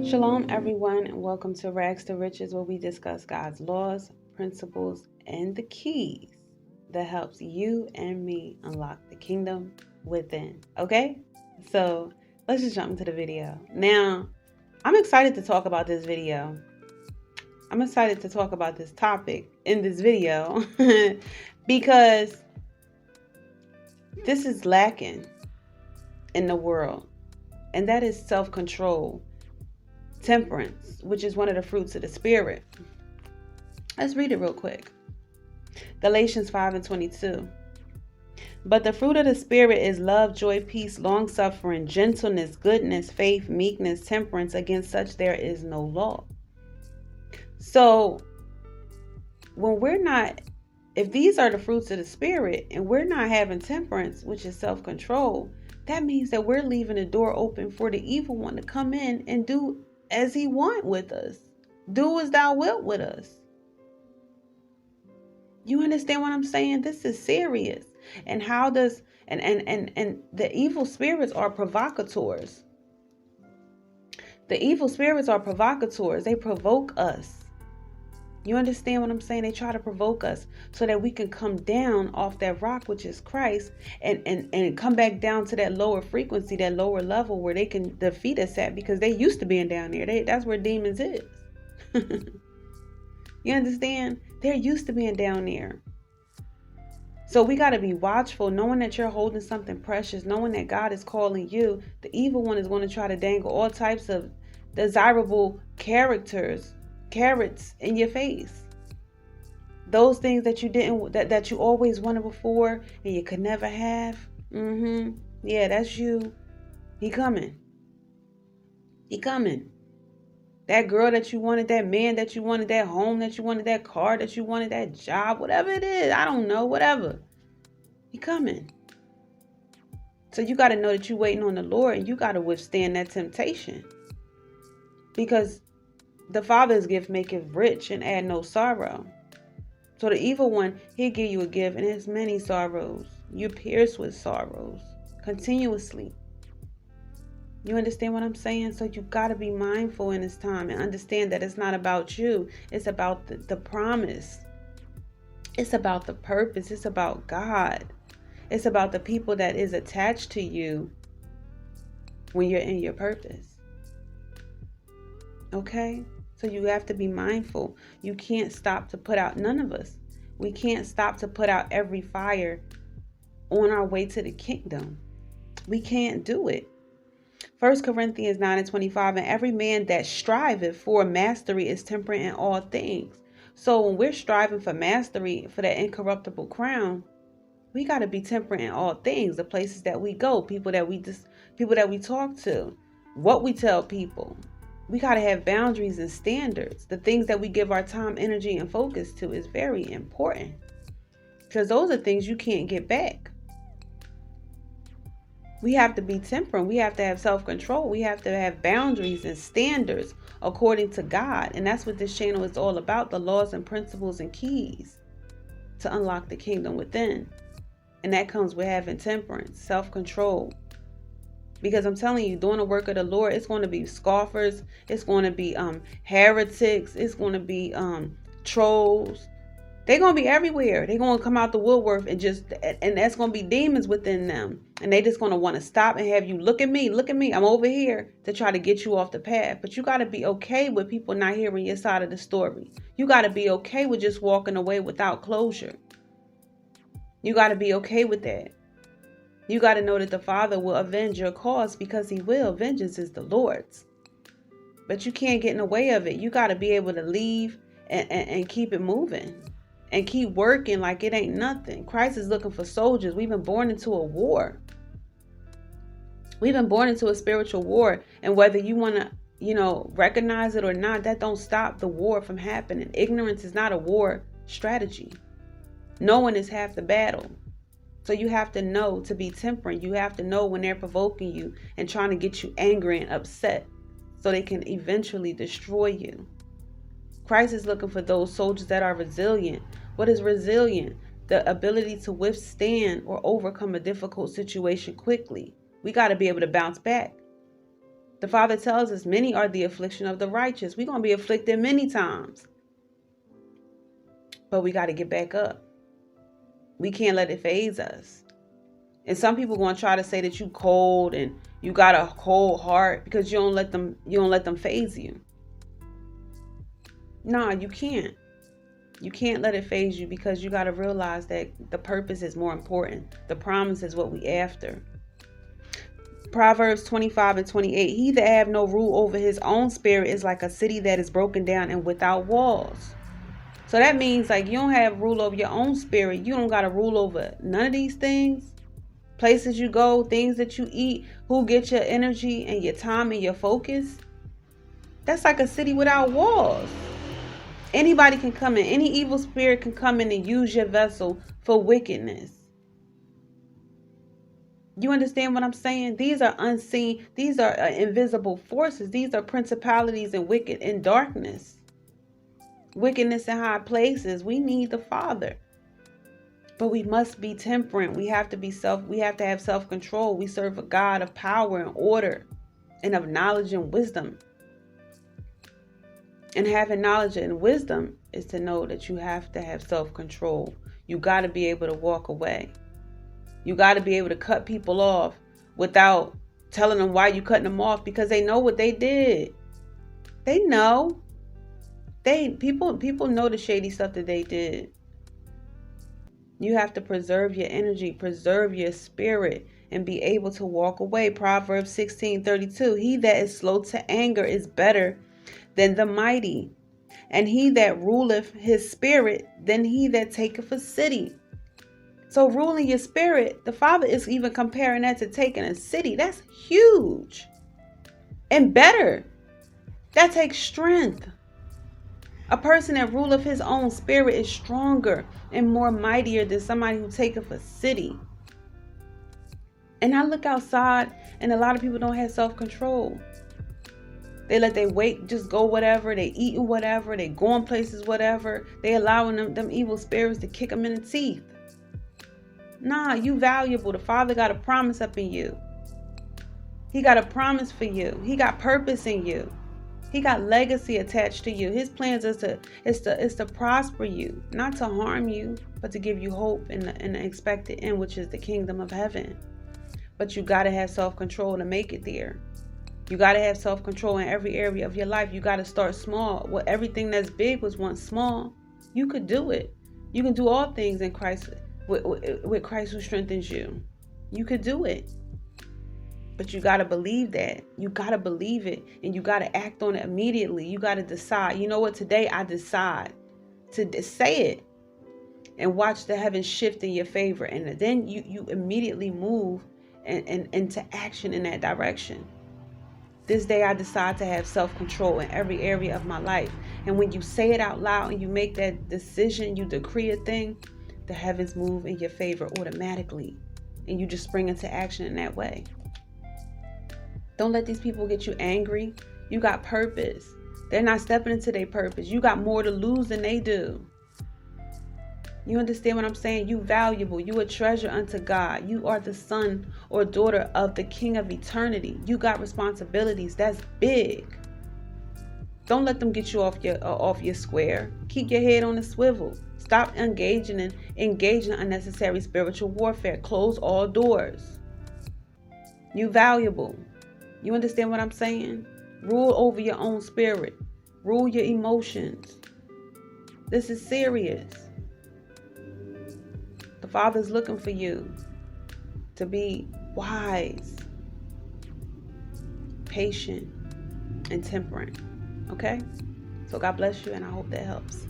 Shalom, everyone, and welcome to Rags to Riches, where we discuss God's laws, principles, and the keys that helps you and me unlock the kingdom within. Okay, so let's just jump into the video. Now, I'm excited to talk about this video. I'm excited to talk about this topic in this video because this is lacking in the world, and that is self-control. Temperance, which is one of the fruits of the spirit. Let's read it real quick. Galatians 5:22. But the fruit of the spirit is love, joy, peace, long-suffering, gentleness, goodness, faith, meekness, temperance. Against such there is no law. So if these are the fruits of the spirit and we're not having temperance, which is self-control, that means that we're leaving the door open for the evil one to come in and do as he want with us. Do as thou wilt with us. You understand what I'm saying? This is serious. And how does and the evil spirits are provocateurs. The evil spirits are provocateurs. They provoke us. You understand what I'm saying? They try to provoke us so that we can come down off that rock, which is Christ, and come back down to that lower frequency, that lower level where they can defeat us at, because they used to being down there. That's where demons is. You understand? They're used to being down there. So we got to be watchful, knowing that you're holding something precious, knowing that God is calling you. The evil one is going to try to dangle all types of desirable carrots in your face. Those things that you didn't, that you always wanted before and you could never have. Yeah, that's you. He coming. That girl that you wanted, that man that you wanted, that home that you wanted, that car that you wanted, that job, whatever it is, I don't know, whatever. He coming. So you got to know that you're waiting on the Lord, and you got to withstand that temptation. Because the Father's gift maketh rich and add no sorrow. So the evil one, he'll give you a gift and has many sorrows. You're pierced with sorrows continuously. You understand what I'm saying? So you got to be mindful in this time and understand that it's not about you. It's about the promise. It's about the purpose. It's about God. It's about the people that is attached to you when you're in your purpose. Okay? So you have to be mindful. You can't stop to put out, none of us. We can't stop to put out every fire on our way to the kingdom. We can't do it. 1 Corinthians 9:25, and every man that striveth for mastery is temperate in all things. So when we're striving for mastery, for that incorruptible crown, we got to be temperate in all things. The places that we go, people that we talk to, what we tell people. We got to have boundaries and standards. The things that we give our time, energy, and focus to is very important, because those are things you can't get back. We have to be temperate. We have to have self-control. We have to have boundaries and standards according to God. And that's what this channel is all about, the laws and principles and keys to unlock the kingdom within. And that comes with having temperance, self-control. Because I'm telling you, doing the work of the Lord, it's going to be scoffers. It's going to be heretics. It's going to be trolls. They're going to be everywhere. They're going to come out the woodwork and that's going to be demons within them. And they just going to want to stop and have you, look at me. I'm over here, to try to get you off the path. But you got to be okay with people not hearing your side of the story. You got to be okay with just walking away without closure. You got to be okay with that. You got to know that the Father will avenge your cause, because he will. Vengeance is the Lord's. But you can't get in the way of it. You got to be able to leave and keep it moving. And keep working like it ain't nothing. Christ is looking for soldiers. We've been born into a war. We've been born into a spiritual war. And whether you want to, recognize it or not, that don't stop the war from happening. Ignorance is not a war strategy. Knowing is half the battle. So you have to know to be temperate. You have to know when they're provoking you and trying to get you angry and upset, so they can eventually destroy you. Christ is looking for those soldiers that are resilient. What is resilient? The ability to withstand or overcome a difficult situation quickly. We got to be able to bounce back. The Father tells us many are the affliction of the righteous. We're going to be afflicted many times. But we got to get back up. We can't let it phase us. And some people going to try to say that you cold and you got a cold heart because you don't let them phase you. Nah, you can't. You can't let it phase you, because you got to realize that the purpose is more important. The promise is what we after. Proverbs 25:28. He that have no rule over his own spirit is like a city that is broken down and without walls. So that means like you don't have rule over your own spirit. You don't got to rule over none of these things. Places you go, things that you eat, who gets your energy and your time and your focus. That's like a city without walls. Anybody can come in. Any evil spirit can come in and use your vessel for wickedness. You understand what I'm saying? These are unseen. These are invisible forces. These are principalities and wicked in darkness. Wickedness in high places. We need the Father. But we must be temperate. We have to have self-control. We serve a God of power and order and of knowledge and wisdom. And having knowledge and wisdom is to know that you have to have self-control. You got to be able to walk away. You got to be able to cut people off without telling them why you cutting them off, because they know what they did. They know. People know the shady stuff that they did. You have to preserve your energy, preserve your spirit, and be able to walk away. Proverbs 16:32. He that is slow to anger is better than the mighty, and he that ruleth his spirit than he that taketh a city. So ruling your spirit, the Father is even comparing that to taking a city. That's huge and better. That takes strength. A person that ruleth his own spirit is stronger and more mightier than somebody who taketh a city. And I look outside and a lot of people don't have self-control. They let their weight just go whatever. They eating whatever. They going places whatever. They allowing them evil spirits to kick them in the teeth. Nah, you valuable. The Father got a promise up in you. He got a promise for you. He got purpose in you. He got legacy attached to you. His plans is to prosper you, not to harm you, but to give you hope in the expected end, which is the kingdom of heaven. But you got to have self-control to make it there. You got to have self-control in every area of your life. You got to start small. Well, everything that's big was once small. You could do it. You can do all things in Christ, with Christ who strengthens you. You could do it. But you got to believe that. You got to believe it. And you got to act on it immediately. You got to decide. You know what? Today I decide to say it. And watch the heavens shift in your favor. And then you immediately move and into action in that direction. This day I decide to have self-control in every area of my life. And when you say it out loud and you make that decision, you decree a thing, the heavens move in your favor automatically. And you just spring into action in that way. Don't let these people get you angry. You got purpose. They're not stepping into their purpose. You got more to lose than they do. You understand what I'm saying? You valuable. You a treasure unto God. You are the son or daughter of the King of eternity. You got responsibilities. That's big. Don't let them get you off your square. Keep your head on a swivel. Stop engaging in unnecessary spiritual warfare. Close all doors. You valuable. You understand what I'm saying? Rule over your own spirit. Rule your emotions. This is serious. The Father's looking for you to be wise, patient, and temperate. Okay? So God bless you, and I hope that helps.